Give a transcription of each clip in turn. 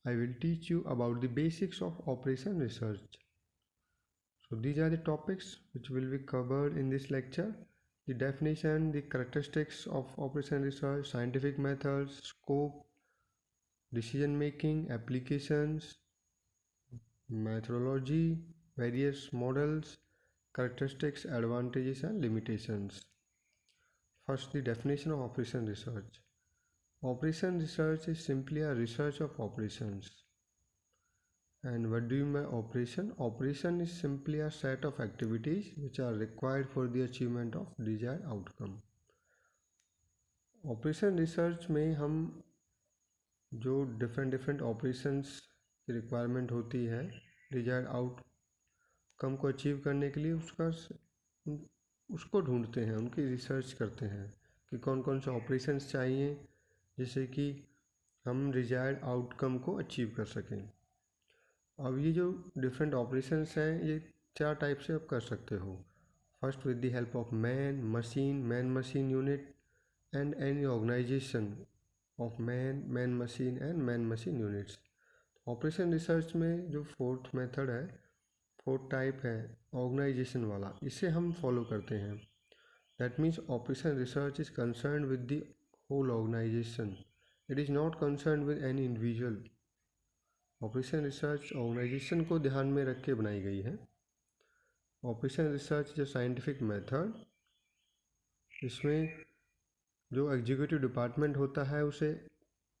I will teach you about the basics of operation research. So these are the topics which will be covered in this lecture. The definition, the characteristics of operation research, scientific methods, scope, decision making, applications, methodology, various models, characteristics, advantages and limitations. First, the definition of operation research. Operation research is simply a research of operations. And what do you mean by operation? Operation is simply a set of activities which are required for the achievement of desired outcome. Operation research में हम जो different operations की requirement होती है desired outcome को achieve करने के लिए उसको ढूंढते हैं, उनकी रिसर्च करते हैं कि कौन कौन से ऑपरेशंस चाहिए जिससे कि हम डिजायर्ड आउटकम को अचीव कर सकें। अब ये जो डिफरेंट ऑपरेशंस हैं ये 4 टाइप से आप कर सकते हो। First, with the help of man machine unit and any organisation of man machine and man machine units. Operation research में जो फोर्थ टाइप है ऑर्गेनाइजेशन वाला, इसे हम फॉलो करते हैं। That means operation research is concern with the whole organisation, it is not concern with any individual. Operation research organisation को ध्यान में रख के बनाई गई है। ऑपरेशन रिसर्च जो साइंटिफिक मेथड, इसमें जो एग्जीक्यूटिव डिपार्टमेंट होता है उसे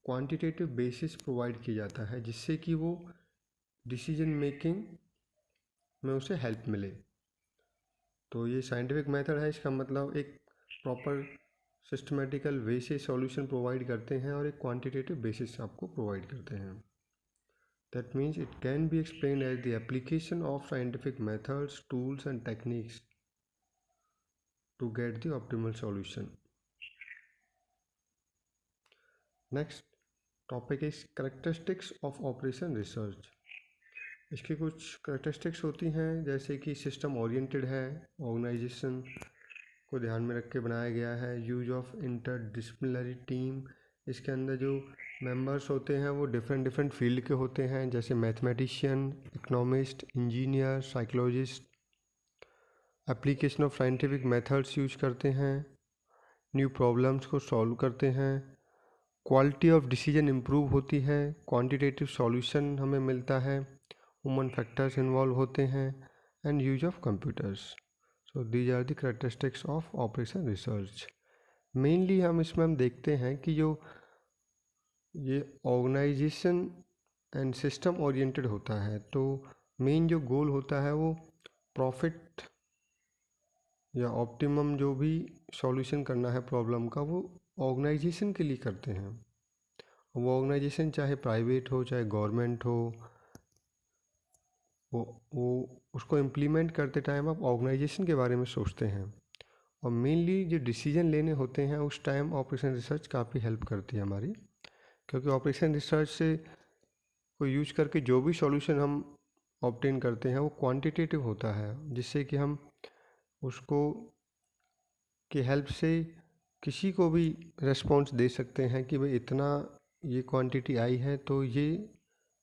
क्वांटिटेटिव बेसिस प्रोवाइड किया जाता है जिससे कि वो डिसीजन मेकिंग में उसे हेल्प मिले। तो ये साइंटिफिक मेथड है, इसका मतलब एक प्रॉपर सिस्टमेटिकल वे से सॉल्यूशन प्रोवाइड करते हैं और एक क्वांटिटेटिव बेसिस आपको प्रोवाइड करते हैं। That means it can be explained as the application of scientific methods, tools and techniques to get the optimal solution. Next topic is characteristics of operation research. इसकी कुछ characteristics होती हैं जैसे कि system oriented है, organisation को ध्यान में रख के बनाया गया है, यूज ऑफ इंटरडिसिप्लिनरी टीम, इसके अंदर जो मेंबर्स होते हैं वो डिफरेंट फील्ड के होते हैं जैसे mathematician, economist, engineer, psychologist. Application of scientific methods use करते हैं, न्यू प्रॉब्लम्स को सॉल्व करते हैं, क्वालिटी ऑफ डिसीजन इम्प्रूव होती है, क्वांटिटेटिव सॉल्यूशन हमें मिलता है, ह्यूमन फैक्टर्स इन्वॉल्व होते हैं and use of computers. So these are the characteristics of operation research. Mainly हम देखते हैं कि जो ये ऑर्गेनाइजेशन एंड सिस्टम ओरिएंटेड होता है तो मेन जो गोल होता है वो प्रॉफिट या ऑप्टिमम जो भी सॉल्यूशन करना है प्रॉब्लम का वो ऑर्गेनाइजेशन के लिए करते हैं। वो ऑर्गेनाइजेशन चाहे प्राइवेट हो चाहे गवर्नमेंट हो, वो उसको इम्प्लीमेंट करते टाइम आप ऑर्गेनाइजेशन के बारे में सोचते हैं और मेनली जो डिसीजन लेने होते हैं उस टाइम ऑपरेशन रिसर्च काफ़ी हेल्प करती है हमारी, क्योंकि ऑपरेशन रिसर्च से को यूज करके जो भी सॉल्यूशन हम ऑब्टेन करते हैं वो क्वांटिटेटिव होता है जिससे कि हम उसको की हेल्प से किसी को भी रेस्पॉन्स दे सकते हैं कि भाई इतना ये क्वांटिटी आई है तो ये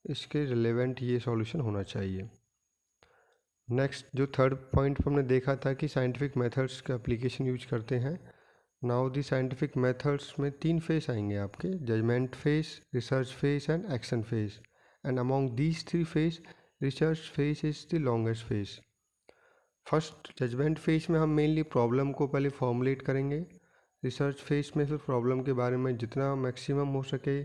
इसके रिलेवेंट ये सॉल्यूशन होना चाहिए। नेक्स्ट जो थर्ड पॉइंट पर हमने देखा था कि साइंटिफिक मेथड्स का एप्लीकेशन यूज करते हैं। नाउ दी साइंटिफिक मेथड्स में 3 फेज आएंगे आपके, judgement phase, research phase and action phase. And among these 3 phase research phase is the longest phase. First judgement phase में हम मेनली प्रॉब्लम को पहले फॉर्मुलेट करेंगे, रिसर्च फेज में फिर प्रॉब्लम के बारे में जितना मैक्सिमम हो सके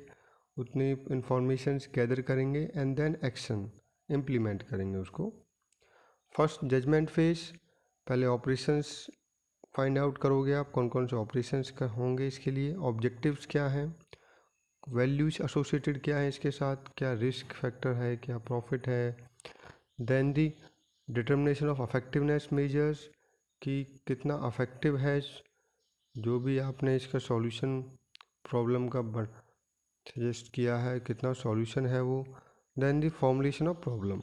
उतनी इंफॉर्मेशंस गैदर करेंगे एंड देन एक्शन इम्प्लीमेंट करेंगे उसको। फर्स्ट जजमेंट फेज, पहले ऑपरेशंस फाइंड आउट करोगे आप कौन कौन से ऑपरेशंस का होंगे, इसके लिए ऑब्जेक्टिव्स क्या हैं, वैल्यूज एसोसिएटेड क्या है इसके साथ, क्या रिस्क फैक्टर है, क्या प्रॉफिट है। Then the determination of effectiveness measures, कि कितना अफेक्टिव है जो भी आपने इसका सॉल्यूशन प्रॉब्लम का सजेस्ट किया है, कितना सॉल्यूशन है वो। Then the formulation of problem.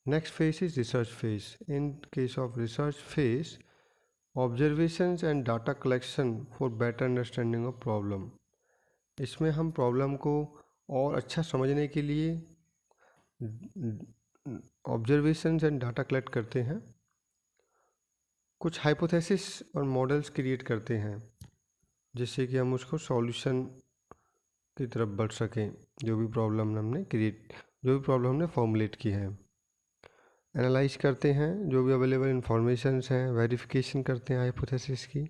Next phase is research phase. In case of research phase, observations and data collection for better understanding of problem. इसमें हम प्रॉब्लम को और अच्छा समझने के लिए ऑब्जर्वेशंस एंड डाटा कलेक्ट करते हैं, कुछ हाइपोथेसिस और मॉडल्स क्रिएट करते हैं जिससे कि हम उसको सॉल्यूशन की तरफ बढ़ सकें, जो भी प्रॉब्लम हमने फॉर्मुलेट की है। एनालाइज करते हैं जो भी अवेलेबल इंफॉर्मेशंस हैं, वेरिफिकेशन करते हैं हाइपोथेसिस की,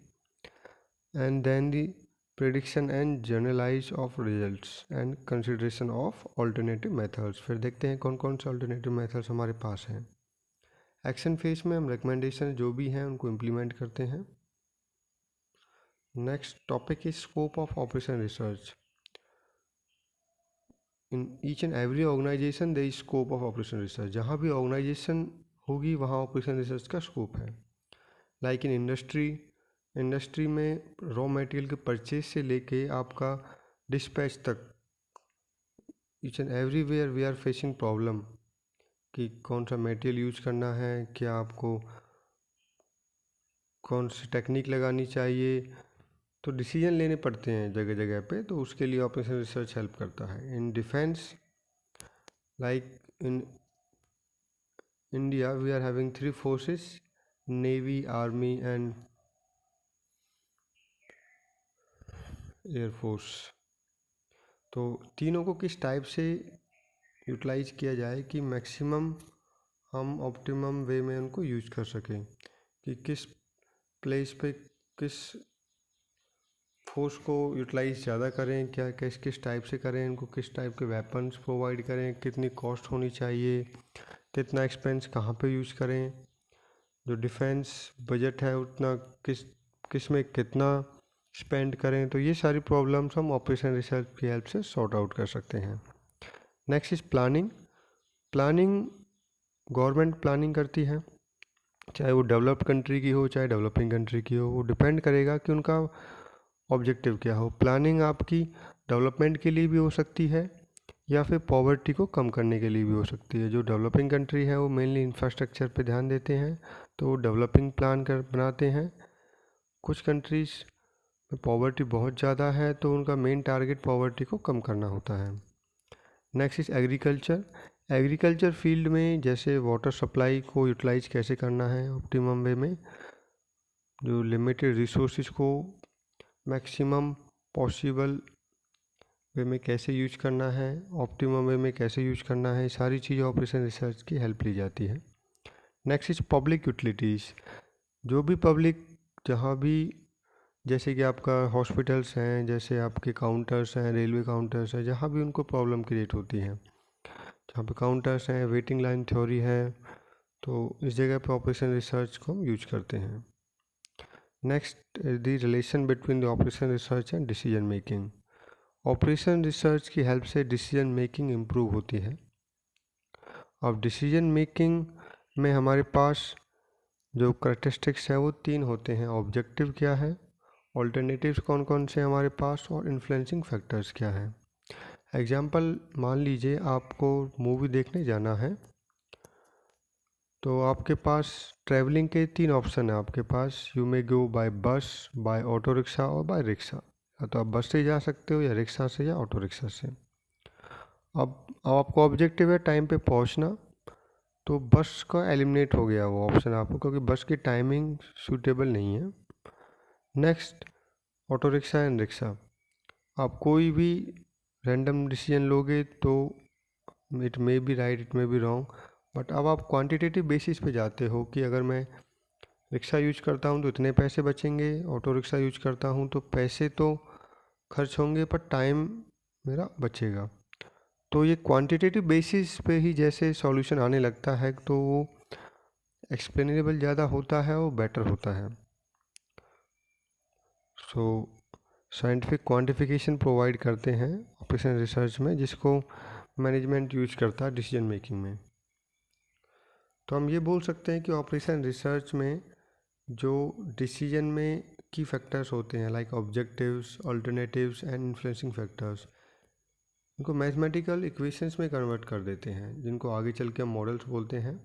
and then the prediction and generalize of results and consideration of alternative methods. फिर देखते हैं कौन कौन से ऑल्टरनेटिव मेथड्स हमारे पास हैं। एक्शन फेज में हम रिकमेंडेशन जो भी हैं उनको इम्प्लीमेंट करते हैं। Next topic is scope of operation research. In each and every organization there is scope of operation research. जहाँ भी ऑर्गेनाइजेशन होगी वहाँ ऑपरेशन रिसर्च का स्कोप है। लाइक इन इंडस्ट्री में रॉ मटेरियल के परचेज से लेके आपका डिस्पैच तक, each and everywhere we are facing problem कि कौन सा मटेरियल यूज करना है, क्या आपको कौन सी टेक्निक लगानी चाहिए, तो डिसीजन लेने पड़ते हैं जगह जगह पे, तो उसके लिए ऑपरेशन रिसर्च हेल्प करता है। In defence, like in India we are having 3 forces, navy, army and air force. तो तीनों को किस टाइप से यूटिलाइज किया जाए कि मैक्सिमम हम ऑप्टिमम वे में उनको यूज कर सकें, कि किस प्लेस पे किस फोर्स को यूटिलाइज ज़्यादा करें, क्या किस किस टाइप से करें, इनको किस टाइप के वेपन्स प्रोवाइड करें, कितनी कॉस्ट होनी चाहिए, कितना एक्सपेंस कहाँ पे यूज़ करें, जो डिफेंस बजट है उतना किस में कितना स्पेंड करें। तो ये सारी प्रॉब्लम्स हम ऑपरेशन रिसर्च की हेल्प से सॉर्ट आउट कर सकते हैं। Next is planning government planning करती है, चाहे वो डेवलप्ड कंट्री की हो चाहे डेवलपिंग कंट्री की हो, वो डिपेंड करेगा कि उनका ऑब्जेक्टिव क्या हो। प्लानिंग आपकी डेवलपमेंट के लिए भी हो सकती है या फिर पॉवर्टी को कम करने के लिए भी हो सकती है। जो डेवलपिंग कंट्री है वो मेनली इंफ्रास्ट्रक्चर पे ध्यान देते हैं, तो वो डेवलपिंग प्लान बनाते हैं। कुछ कंट्रीज़ में पॉवर्टी बहुत ज़्यादा है तो उनका मेन टारगेट पॉवर्टी को कम करना होता है। नेक्स्ट इज़ एग्रीकल्चर फील्ड में जैसे वाटर सप्लाई को यूटिलाइज कैसे करना है ऑप्टिमम वे में, जो लिमिटेड रिसोर्सेज को मैक्सिमम पॉसिबल वे में कैसे यूज करना है, ऑप्टिमम वे में कैसे यूज करना है, सारी चीज़ें ऑपरेशन रिसर्च की हेल्प ली जाती है। Next is public utilities. जो भी पब्लिक जहाँ भी, जैसे कि आपका हॉस्पिटल्स हैं, जैसे आपके काउंटर्स हैं, रेलवे काउंटर्स हैं, जहाँ भी उनको प्रॉब्लम क्रिएट होती है, जहाँ पे काउंटर्स हैं, वेटिंग लाइन थ्योरी है, तो इस जगह पे ऑपरेशन रिसर्च को हम यूज करते हैं। Next the relation between the operation research and decision making. Operation research की हेल्प से डिसीजन मेकिंग इम्प्रूव होती है। अब डिसीजन मेकिंग में हमारे पास जो करेक्टरिस्टिक्स है वो 3 होते हैं। ऑब्जेक्टिव क्या है, ऑल्टरनेटिव्स कौन कौन से हमारे पास, और इन्फ्लुएंसिंग फैक्टर्स क्या है। एग्जाम्पल, मान लीजिए आपको मूवी देखने जाना है, तो आपके पास ट्रैवलिंग के 3 ऑप्शन है आपके पास। यू मे गो बाय बस, बाय ऑटो रिक्शा और बाय रिक्शा। या तो आप बस से जा सकते हो या रिक्शा से या ऑटो रिक्शा से। अब आपको ऑब्जेक्टिव है टाइम पे पहुंचना, तो बस का एलिमिनेट हो गया वो ऑप्शन आपको, क्योंकि बस की टाइमिंग सूटेबल नहीं है। Next, auto rickshaw and rickshaw. आप कोई भी रैंडम डिसीजन लोगे तो it may be right, it may be wrong, but अब आप क्वांटिटेटिव बेसिस पे जाते हो कि अगर मैं रिक्शा यूज करता हूँ तो इतने पैसे बचेंगे, ऑटो रिक्शा यूज करता हूँ तो पैसे तो खर्च होंगे पर टाइम मेरा बचेगा। तो ये क्वांटिटेटिव बेसिस पे ही जैसे सॉल्यूशन आने लगता है तो वो एक्सप्लेनेबल ज़्यादा होता है, वो बेटर होता है। सो साइंटिफिक क्वांटिफिकेशन प्रोवाइड करते हैं ऑपरेशन रिसर्च में, जिसको मैनेजमेंट यूज करता है डिसीजन मेकिंग में। तो हम ये बोल सकते हैं कि ऑपरेशन रिसर्च में जो डिसीजन में की फैक्टर्स होते हैं, like objectives, alternatives and influencing factors, इनको मैथमेटिकल इक्वेशंस में कन्वर्ट कर देते हैं, जिनको आगे चल के हम मॉडल्स बोलते हैं।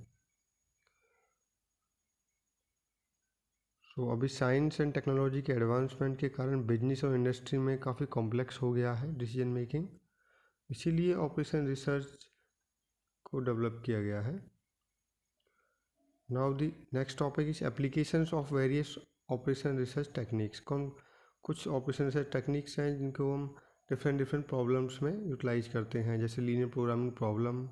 तो अभी साइंस एंड टेक्नोलॉजी के एडवांसमेंट के कारण बिजनेस और इंडस्ट्री में काफ़ी कॉम्प्लेक्स हो गया है डिसीजन मेकिंग। इसीलिए ऑपरेशन रिसर्च को डेवलप किया गया है। Now the next topic is applications of various operation research techniques. कुछ ऑपरेशन रिसर्च टेक्निक्स हैं जिनको हम डिफरेंट प्रॉब्लम्स में यूटिलाइज करते हैं, जैसे linear programming problem,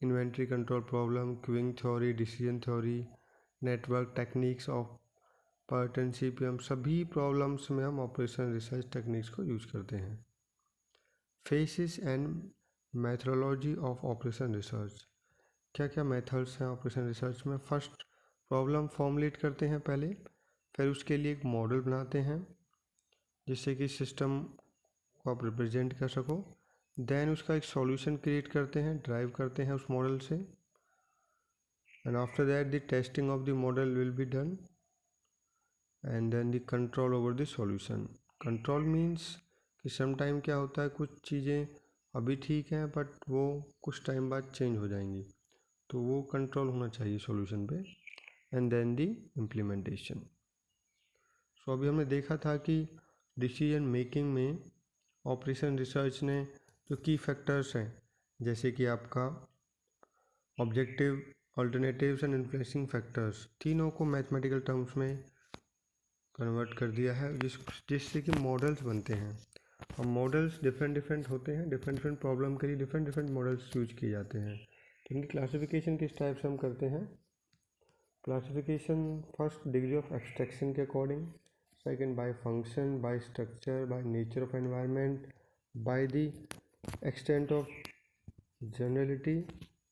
inventory control problem, queuing theory, decision theory, network techniques of partnership. हम सभी प्रॉब्लम्स में हम ऑपरेशन रिसर्च टेक्निक्स को यूज करते हैं। Faces and methodology of operation research. क्या क्या मेथड्स हैं ऑपरेशन रिसर्च में? फर्स्ट, प्रॉब्लम फॉर्मुलेट करते हैं पहले, फिर उसके लिए एक मॉडल बनाते हैं जिससे कि सिस्टम को आप रिप्रेजेंट कर सको। देन उसका एक सॉल्यूशन क्रिएट करते हैं, ड्राइव करते हैं उस मॉडल से, and after that the testing of the model will be done, and then the control over the solution. Control means कि सम टाइम क्या होता है, कुछ चीज़ें अभी ठीक हैं बट वो कुछ टाइम बाद चेंज हो जाएंगी, तो वो कंट्रोल होना चाहिए सॉल्यूशन पे, एंड देन दी इम्प्लीमेंटेशन। सो अभी हमने देखा था कि डिसीजन मेकिंग में ऑपरेशन रिसर्च ने जो की फैक्टर्स हैं, जैसे कि आपका objective, alternatives and influencing factors, तीनों को मैथमेटिकल टर्म्स में कन्वर्ट कर दिया है, जिससे कि मॉडल्स बनते हैं। अब मॉडल्स डिफरेंट होते हैं, डिफरेंट प्रॉब्लम के लिए डिफरेंट मॉडल्स यूज किए जाते हैं। तो इनकी क्लासिफिकेशन किस टाइप से हम करते हैं? Classification, first degree of abstraction के according, second by function, by structure, by nature of environment, by the extent of generality,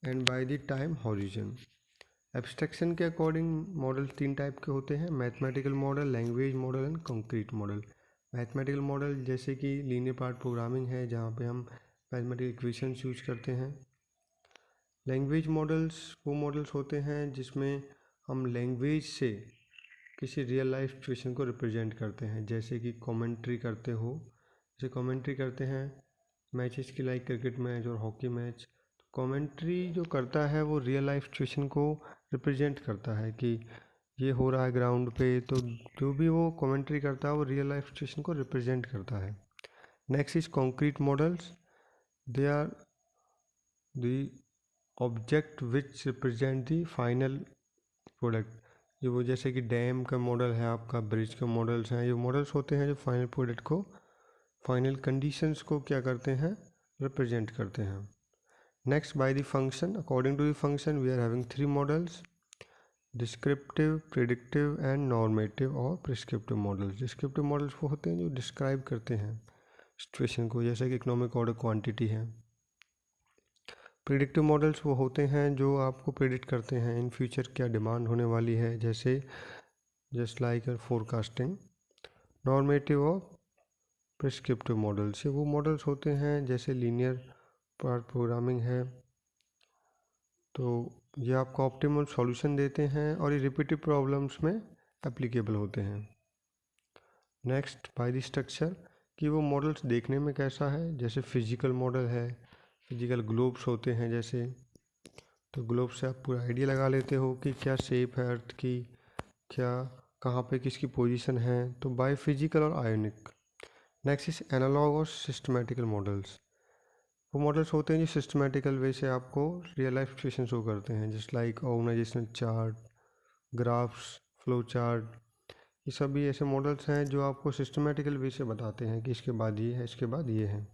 and by the time horizon. Abstraction के अकॉर्डिंग मॉडल तीन टाइप के होते हैं, mathematical model, language model and concrete model. Mathematical model जैसे कि linear part programming है, जहाँ पे हम मैथमेटिकल इक्वेशंस यूज करते हैं। लैंग्वेज मॉडल्स वो मॉडल्स होते हैं जिसमें हम लैंग्वेज से किसी रियल लाइफ सिचुएशन को रिप्रेजेंट करते हैं, जैसे कि कमेंट्री करते हो, जैसे कमेंट्री करते हैं मैचेस की, लाइक क्रिकेट मैच और हॉकी मैच। तो कमेंट्री जो करता है वो रियल लाइफ सिचुएशन को रिप्रेजेंट करता है कि ये हो रहा है ग्राउंड पे, तो जो भी वो कमेंट्री करता है वो रियल लाइफ सिचुएशन को रिप्रेजेंट करता है। Next is concrete models, they are the object which represent the final product. जो वो जैसे कि डैम का मॉडल है आपका, ब्रिज के मॉडल्स हैं, ये मॉडल्स होते हैं जो फाइनल प्रोडक्ट को, फाइनल कंडीशंस को क्या करते हैं, रिप्रेजेंट करते हैं। Next, by the function, according to the function we are having three models, descriptive, predictive and normative और प्रिस्क्रिप्टिव मॉडल्स। डिस्क्रिप्टिव मॉडल्स वो होते हैं जो डिस्क्राइब करते हैं सिचुएशन को, जैसे कि इकोनॉमिक ऑर्डर क्वांटिटी है। प्रेडिक्टिव मॉडल्स वो होते हैं जो आपको प्रेडिक्ट करते हैं इन फ्यूचर क्या डिमांड होने वाली है, जैसे जस्ट लाइक फोरकास्टिंग। नॉर्मेटिव और प्रिस्क्रिप्टिव मॉडल्स, ये वो मॉडल्स होते हैं जैसे लीनियर पार्ट प्रोग्रामिंग है, तो ये आपको ऑप्टिमल सॉल्यूशन देते हैं और ये रिपीटिव प्रॉब्लम्स में एप्लीकेबल होते हैं। नेक्स्ट, बाय द स्ट्रक्चर, कि वो मॉडल्स देखने में कैसा है, जैसे फिजिकल मॉडल है, फिजिकल ग्लोब्स होते हैं जैसे, तो ग्लोब से आप पूरा आइडिया लगा लेते हो कि क्या शेप है अर्थ की, क्या कहाँ पे किसकी पोजीशन है, तो बाय फिजिकल और आयोनिक। नेक्स्ट इज एनालॉग और सिस्टमेटिकल मॉडल्स, वो मॉडल्स होते हैं जो सिस्टमेटिकल वे से आपको रियल लाइफ सिचुएशन शो करते हैं, just like organizational chart, graphs, flow chart. ये सभी ऐसे मॉडल्स हैं जो आपको सिस्टमेटिकल वे से बताते हैं कि इसके बाद ये है, इसके बाद ये है।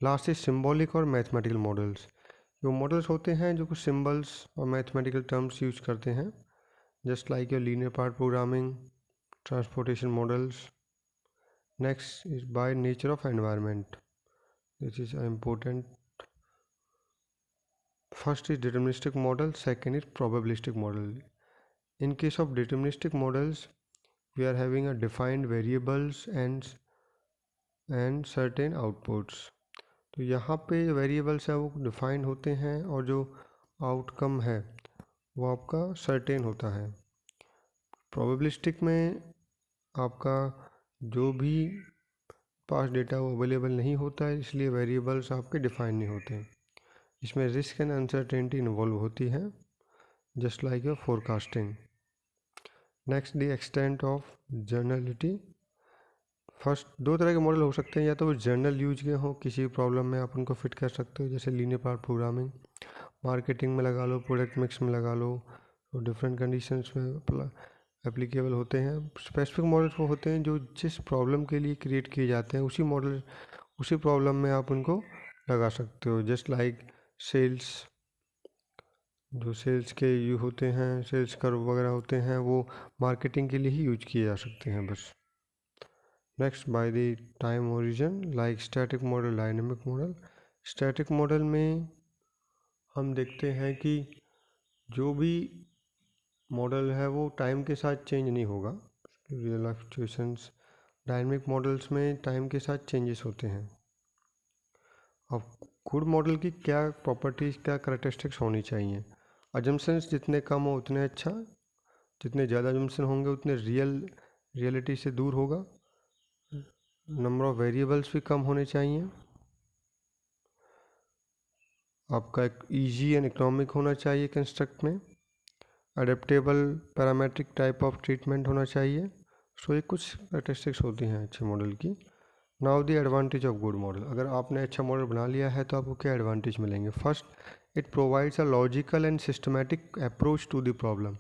लास्ट इज सिम्बॉलिक और मैथमेटिकल मॉडल्स, वो मॉडल्स होते हैं जो कुछ सिम्बल्स और मैथमेटिकल टर्म्स यूज करते हैं, just like your linear part programming, transportation models. Next is by nature of environment, this is important. First is deterministic model, second is probabilistic model. In case of deterministic models, we are having a defined variables and certain outputs. तो यहाँ पे जो variables है वो defined होते हैं और जो आउटकम है वो आपका सर्टेन होता है। प्रोबेबिलिस्टिक में आपका जो भी पास डेटा वो अवेलेबल नहीं होता है, इसलिए वेरिएबल्स आपके डिफाइन नहीं होते हैं। इसमें रिस्क एंड अनसर्टेनिटी इन्वॉल्व होती है, just like your forecasting. Next, the extent of generality. First दो तरह के मॉडल हो सकते हैं, या तो वो जनरल यूज के हों, किसी प्रॉब्लम में आप उनको फिट कर सकते हो, जैसे लीनियर पार्ट प्रोग्रामिंग, मार्केटिंग में लगा लो, प्रोडक्ट मिक्स में लगा लो, तो डिफरेंट कंडीशंस में एप्लीकेबल होते हैं। स्पेसिफिक मॉडल्स वो होते हैं जो जिस प्रॉब्लम के लिए क्रिएट किए जाते हैं, उसी प्रॉब्लम में आप उनको लगा सकते हो। जस्ट लाइक सेल्स, जो सेल्स के यू होते हैं, सेल्स कर्व वगैरह होते हैं, वो मार्केटिंग के लिए ही यूज किए जा सकते हैं बस। Next, by the time origin, like static model, dynamic model. Static model में हम देखते हैं कि जो भी मॉडल है वो टाइम के साथ चेंज नहीं होगा, real life situations. Dynamic models में टाइम के साथ चेंजेस होते हैं। अब गुड मॉडल की क्या प्रॉपर्टीज़, क्या करेक्टरिस्टिक्स होनी चाहिए? अजम्पशंस जितने कम हो उतने अच्छा, जितने ज़्यादा अजम्पशन होंगे उतने रियलिटी से दूर होगा। नंबर ऑफ़ वेरिएबल्स भी कम होने चाहिए। आपका एक ईजी एंड इकोनॉमिक होना चाहिए कंस्ट्रक्ट में। Adaptable parametric type of treatment होना चाहिए। सो ये कुछ करेक्टरिस्टिक्स होती हैं अच्छे मॉडल की। Now the advantage of good model. अगर आपने अच्छा मॉडल बना लिया है तो आपको क्या एडवांटेज मिलेंगे? First, it provides a logical and systematic approach to the problem.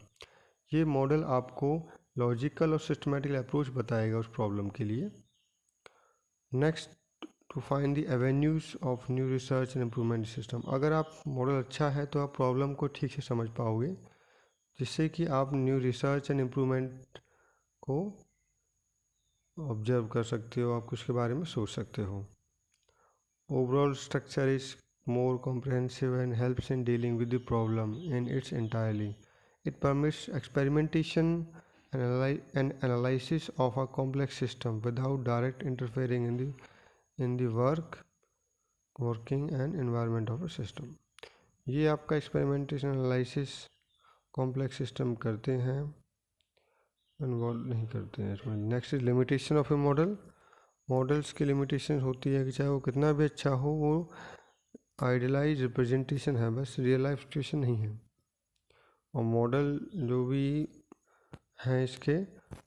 ये मॉडल आपको लॉजिकल और सिस्टमैटिक अप्रोच बताएगा उस प्रॉब्लम के लिए। Next, to find the avenues of new research and improvement system. अगर आप मॉडल अच्छा है तो आप प्रॉब्लम को ठीक से समझ पाओगे, जिससे कि आप न्यू रिसर्च एंड इम्प्रूवमेंट को ऑब्जर्व कर सकते हो, आप उसके बारे में सोच सकते हो। Overall structure is more comprehensive and helps in dealing with the problem in its entirely. It permits experimentation and analysis of a complex system without direct interfering in the working and environment of a system. ये आपका experimentation analysis complex system करते हैं, involve नहीं करते हैं इसमें। Next is limitation of A model. Models की limitation होती है कि चाहे वो कितना भी अच्छा हो, वो आइडियलाइज रिप्रेजेंटेशन है, बस रियल लाइफ सिचुएशन नहीं है। और मॉडल जो भी हैं इसके,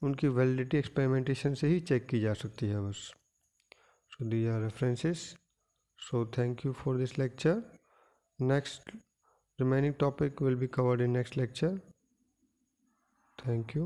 उनकी वैलिडिटी एक्सपेरिमेंटेशन से ही चेक की जा सकती है बस। So these are references. So thank you for this lecture. Next remaining topic will be covered in next lecture. Thank you.